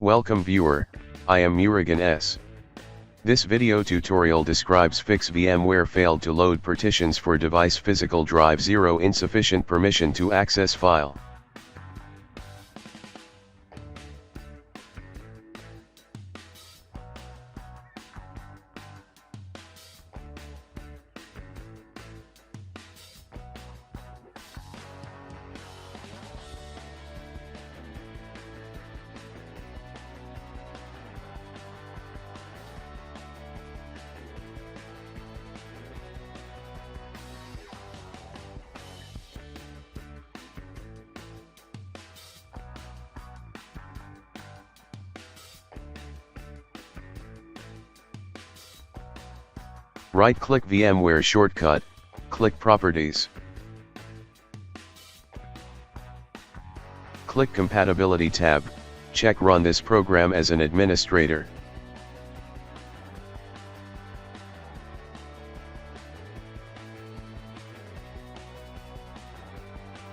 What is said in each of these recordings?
Welcome viewer, I am Murugan S. This video tutorial describes fix VMware failed to load partitions for device Physicaldrive0 insufficient permission to access file. Right-click VMware shortcut, click Properties. Click Compatibility Tab, check Run this program as an administrator.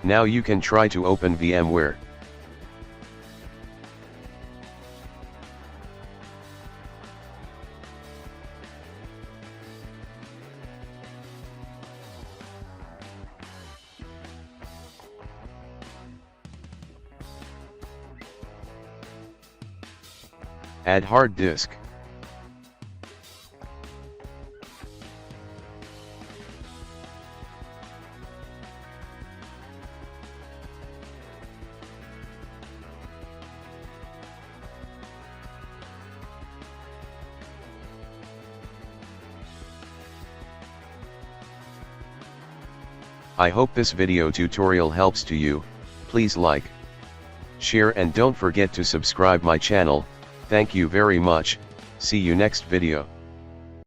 Now you can try to open VMware. Add hard disk. I hope this video tutorial helps to you. Please like, share and don't forget to subscribe my channel. Thank you very much. See you next video.